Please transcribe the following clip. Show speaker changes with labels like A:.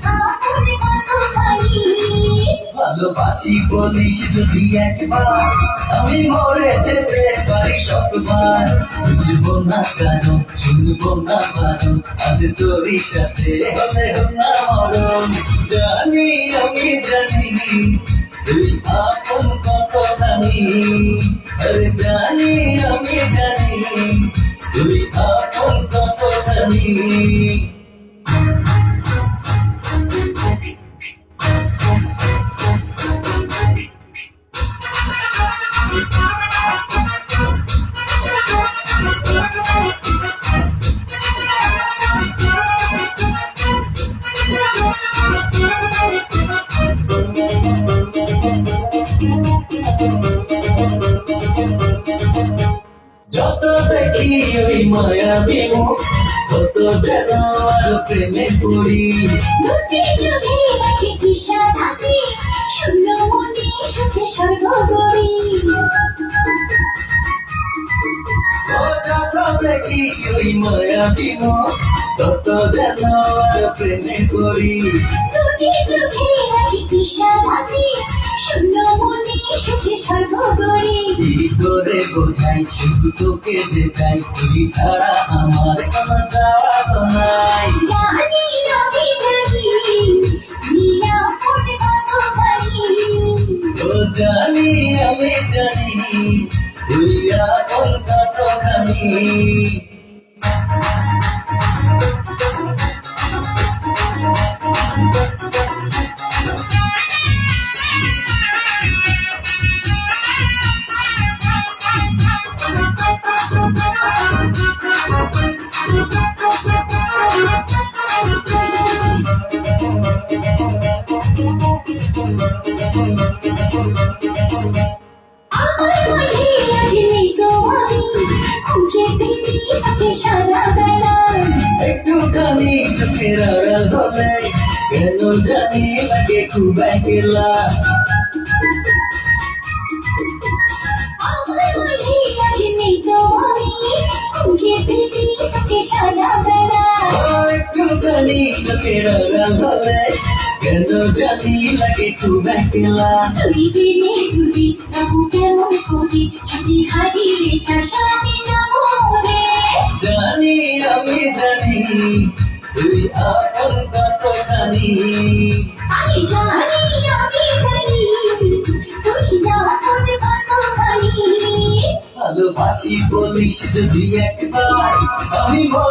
A: আপনে কতখানি
B: ভালোবাসি বলিস যদি একবার আমি মরে যেতে পারি শতবার বুঝবো না কেন শুনবো না কারণ আজ তোরই সাথে হলে না মরণ জানি আমি জানি তুই আপন কতখানি আরে জানি আমি জানি তুই আপন কতখানি যত দেখি ওই মায়াবী মুখ তত যেন আর প্রেমে পড়ি
A: দুটি চোখে রাখি দিশা থাকি শূন্য মনে সাথে স্বর্গ গড়ি
B: ও যত দেখি ওই মায়াবী মুখ তত যেন আর প্রেমে পড়ি
A: দুটি চোখে রাখি দিশা থাকি শূন্য মনে সাথে স্বর্গ গড়ি
B: কি করে বোঝাই শুধু তোকে যে চাই তুই ছাড়া আমার কোনো যাওয়া তো নাই
A: জানি আমি জানি নীলা পড়ে কতখানি
B: ও জানি আমি জানি তুই আপন কতখানি
A: আমার মাঝে আজ নেই তো আমি খুঁজে দেখি তাকে সারা বেলা
B: একটুখানি চোখের আড়াল হলে কেন জানি লাগে খুব একলা
A: আমার মাঝে আজ নেই তো আমি খুঁজে দেখি তাকে সারা বেলা
B: একটুখানি চোখের আড়াল হলে কেন জানি লাগে খুব একলা
A: তুই বেলে ঘুরি তবু কেমন করি যদি হারিয়ে যার সাথে যাবো রে
B: জানি আমি জানি তুই আপন কতখানি
A: আমি জানি তুই আপন কতখানি
B: ভালোবাসি বলিস যদি একবার আমি মরে